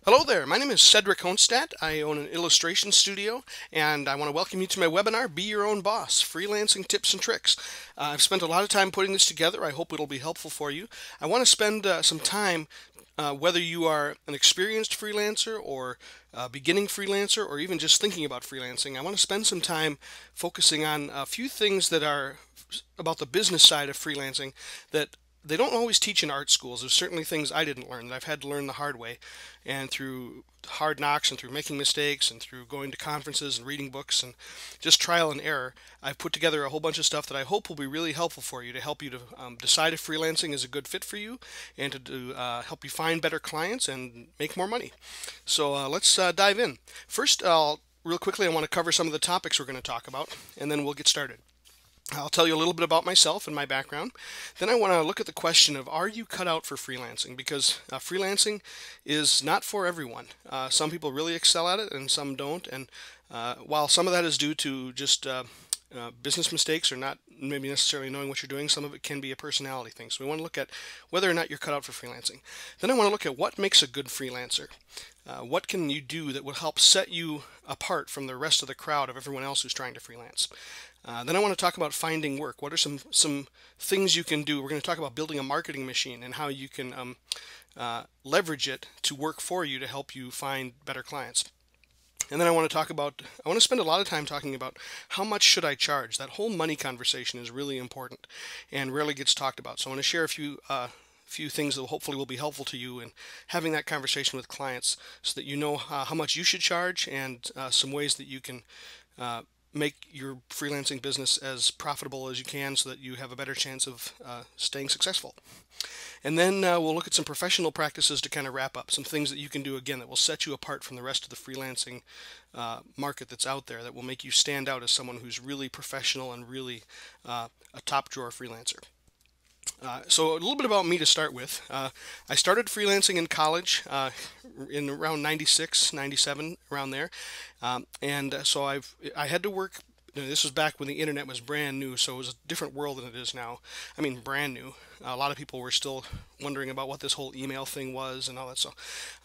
Hello there, my name is Cedric Hohnstadt. I own an illustration studio and I want to welcome you to my webinar, Be Your Own Boss, Freelancing Tips and Tricks. I've spent a lot of time putting this together. I hope it'll be helpful for you. I want to spend some time, whether you are an experienced freelancer or a beginning freelancer or even just thinking about freelancing, I want to spend some time focusing on a few things that are about the business side of freelancing that they don't always teach in art schools. There's certainly things I didn't learn that I've had to learn the hard way, and through hard knocks and through making mistakes and through going to conferences and reading books and just trial and error, I've put together a whole bunch of stuff that I hope will be really helpful for you to help you to decide if freelancing is a good fit for you and to help you find better clients and make more money. So let's dive in. First, real quickly, I want to cover some of the topics we're going to talk about, and then we'll get started. I'll tell you a little bit about myself and my background. Then I want to look at the question of, are you cut out for freelancing? Because freelancing is not for everyone. Some people really excel at it and some don't. And while some of that is due to just business mistakes or not maybe necessarily knowing what you're doing, some of it can be a personality thing. So we want to look at whether or not you're cut out for freelancing. Then I want to look at what makes a good freelancer. What can you do that will help set you apart from the rest of the crowd of everyone else who's trying to freelance? Then I want to talk about finding work. What are some things you can do? We're going to talk about building a marketing machine and how you can leverage it to work for you to help you find better clients. And then I want to spend a lot of time talking about how much should I charge. That whole money conversation is really important and rarely gets talked about. So I want to share a few things that hopefully will be helpful to you in having that conversation with clients so that you know how much you should charge and some ways that you can make your freelancing business as profitable as you can so that you have a better chance of staying successful. And then we'll look at some professional practices to kind of wrap up, some things that you can do again that will set you apart from the rest of the freelancing market that's out there, that will make you stand out as someone who's really professional and really a top drawer freelancer. So a little bit about me to start with. I started freelancing in college in around 96, 97, around there. So I had to work. This was back when the internet was brand new, so it was a different world than it is now. I mean, brand new. A lot of people were still wondering about what this whole email thing was and all that stuff.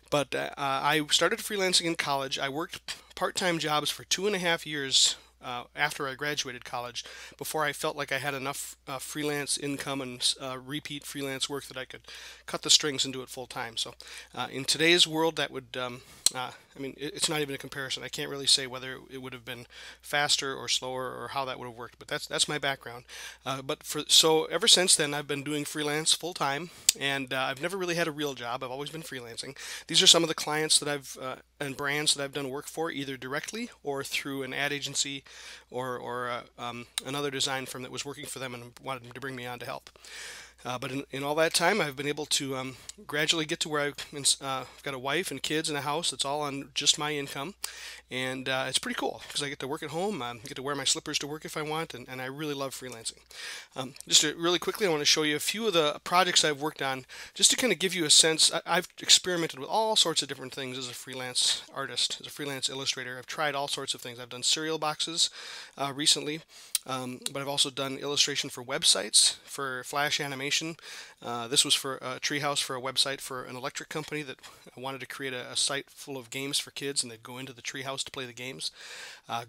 But I started freelancing in college. I worked part-time jobs for 2.5 years after I graduated college, before I felt like I had enough freelance income and repeat freelance work that I could cut the strings and do it full time. So in today's world, that would, I mean, it's not even a comparison. I can't really say whether it would have been faster or slower or how that would have worked, but that's my background. So ever since then, I've been doing freelance full time, and I've never really had a real job. I've always been freelancing. These are some of the clients that and brands that I've done work for, either directly or through an ad agency or another design firm that was working for them and wanted to bring me on to help. But in all that time, I've been able to gradually get to where I've got a wife and kids and a house that's all on just my income. And it's pretty cool because I get to work at home, get to wear my slippers to work if I want, and I really love freelancing. Really quickly, I want to show you a few of the projects I've worked on just to kind of give you a sense. I've experimented with all sorts of different things as a freelance artist, as a freelance illustrator. I've tried all sorts of things. I've done cereal boxes recently. But I've also done illustration for websites, for Flash animation. This was for a treehouse for a website for an electric company that wanted to create a site full of games for kids, and they'd go into the treehouse to play the games.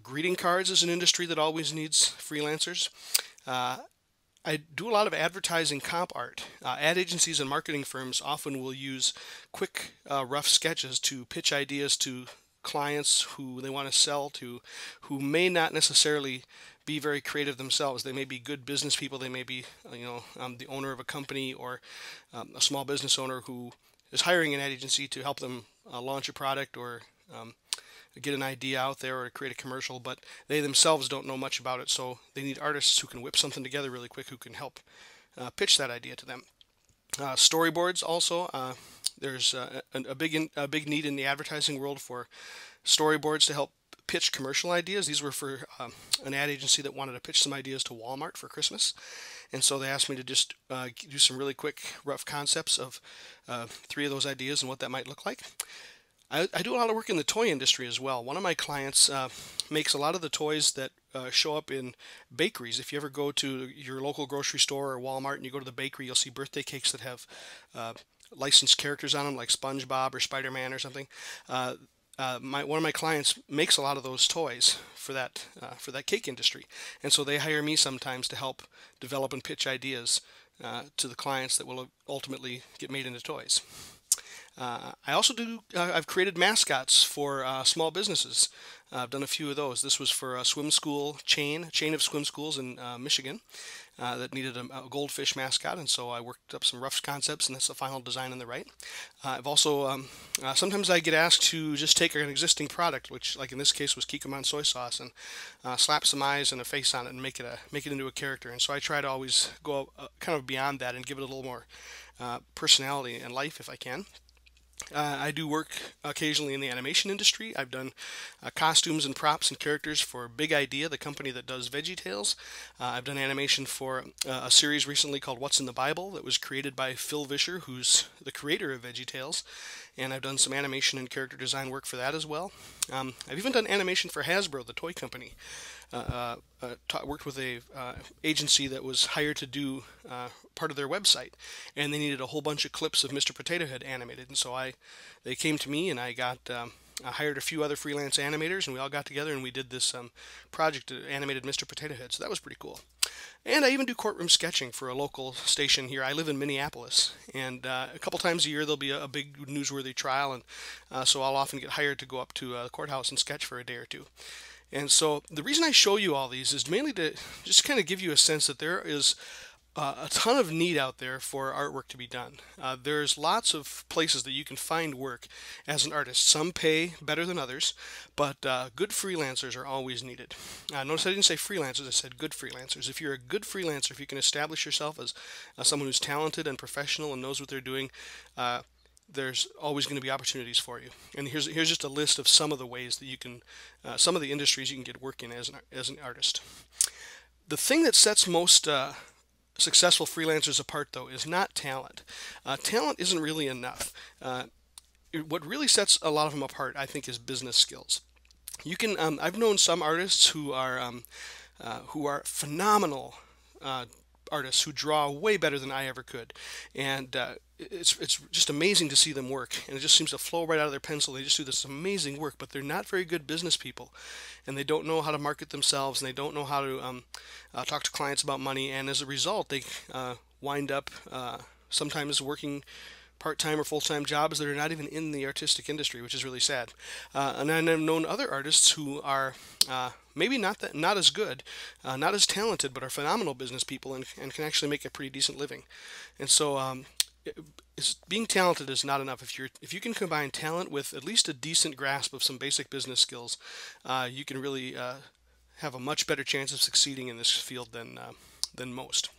Greeting cards is an industry that always needs freelancers. I do a lot of advertising comp art. Ad agencies and marketing firms often will use quick, rough sketches to pitch ideas to clients who they want to sell to, who may not necessarily be very creative themselves. They may be good business people. They may be, the owner of a company or a small business owner who is hiring an ad agency to help them launch a product or get an idea out there or create a commercial, but they themselves don't know much about it. So they need artists who can whip something together really quick, who can help pitch that idea to them. Storyboards also. There's a big need in the advertising world for storyboards to help pitch commercial ideas. These were for an ad agency that wanted to pitch some ideas to Walmart for Christmas, and so they asked me to just do some really quick, rough concepts of 3 of those ideas and what that might look like. I do a lot of work in the toy industry as well. One of my clients makes a lot of the toys that show up in bakeries. If you ever go to your local grocery store or Walmart and you go to the bakery, you'll see birthday cakes that have licensed characters on them, like SpongeBob or Spider-Man or something. One of my clients makes a lot of those toys for that cake industry, and so they hire me sometimes to help develop and pitch ideas to the clients that will ultimately get made into toys. I also do. I've created mascots for small businesses. I've done a few of those. This was for a swim school chain of swim schools in Michigan that needed a goldfish mascot, and so I worked up some rough concepts, and that's the final design on the right. I've also sometimes I get asked to just take an existing product, which, like in this case, was Kikkoman soy sauce, and slap some eyes and a face on it, and make it into a character. And so I try to always go kind of beyond that and give it a little more personality and life if I can. I do work occasionally in the animation industry. I've done costumes and props and characters for Big Idea, the company that does VeggieTales. I've done animation for a series recently called What's in the Bible that was created by Phil Vischer, who's the creator of VeggieTales. And I've done some animation and character design work for that as well. I've even done animation for Hasbro, the toy company. Worked with a agency that was hired to do part of their website, and they needed a whole bunch of clips of Mr. Potato Head animated, and so they came to me, and I hired a few other freelance animators, and we all got together and we did this project that animated Mr. Potato Head. So that was pretty cool. And I even do courtroom sketching for a local station here. I live in Minneapolis, and a couple times a year there'll be a big newsworthy trial, and so I'll often get hired to go up to the courthouse and sketch for a day or two. And so the reason I show you all these is mainly to just kind of give you a sense that there is a ton of need out there for artwork to be done. There's lots of places that you can find work as an artist. Some pay better than others, but good freelancers are always needed. Notice I didn't say freelancers, I said good freelancers. If you're a good freelancer, if you can establish yourself as someone who's talented and professional and knows what they're doing, there's always going to be opportunities for you. And here's just a list of some of the ways that you can, some of the industries you can get work in as an artist. The thing that sets most successful freelancers apart, though, is not talent. Talent isn't really enough. What really sets a lot of them apart, I think, is business skills. You can. I've known some artists who are phenomenal artists who draw way better than I ever could, and it's just amazing to see them work, and it just seems to flow right out of their pencil. They just do this amazing work, but they're not very good business people, and they don't know how to market themselves, and they don't know how to talk to clients about money, and as a result, they wind up sometimes working part-time or full-time jobs that are not even in the artistic industry, which is really sad. And I've known other artists who are maybe not as good, not as talented, but are phenomenal business people and can actually make a pretty decent living. And so being talented is not enough. If you can combine talent with at least a decent grasp of some basic business skills, you can really have a much better chance of succeeding in this field than most.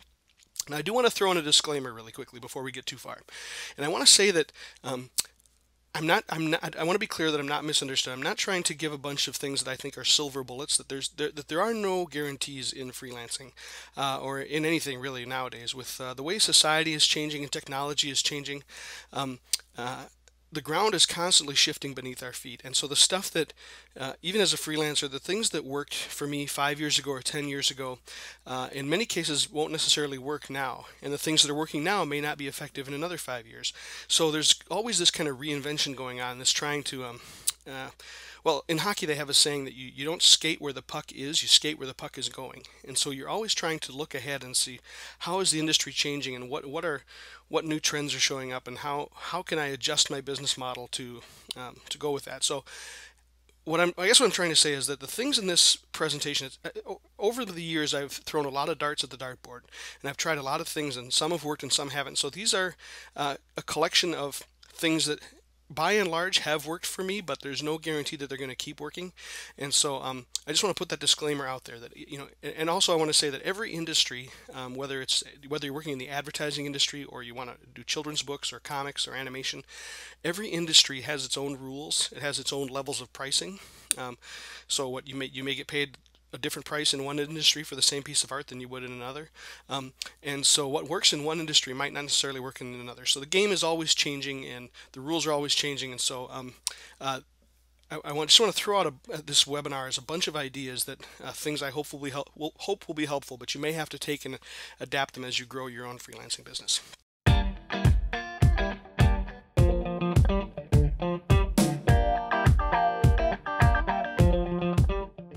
And I do want to throw in a disclaimer really quickly before we get too far. And I want to say that I want to be clear that I'm not misunderstood. I'm not trying to give a bunch of things that I think are silver bullets, that there are no guarantees in freelancing or in anything really nowadays. With the way society is changing and technology is changing, the ground is constantly shifting beneath our feet. And so the stuff that, even as a freelancer, the things that worked for me 5 years ago or 10 years ago, in many cases won't necessarily work now. And the things that are working now may not be effective in another 5 years. So there's always this kind of reinvention going on, this trying to, well, in hockey they have a saying that you don't skate where the puck is, you skate where the puck is going. And so you're always trying to look ahead and see how is the industry changing and what new trends are showing up, and how can I adjust my business model to go with that. So I guess what I'm trying to say is that the things in this presentation, over the years I've thrown a lot of darts at the dartboard, and I've tried a lot of things, and some have worked and some haven't. So these are a collection of things that by and large have worked for me, but there's no guarantee that they're going to keep working. And so I just want to put that disclaimer out there that, and also I want to say that every industry, whether you're working in the advertising industry or you want to do children's books or comics or animation, every industry has its own rules. It has its own levels of pricing. So what you may get paid a different price in one industry for the same piece of art than you would in another. And so what works in one industry might not necessarily work in another. So the game is always changing and the rules are always changing. And so I just want to throw out this webinar as a bunch of ideas that things I hope will be helpful, but you may have to take and adapt them as you grow your own freelancing business.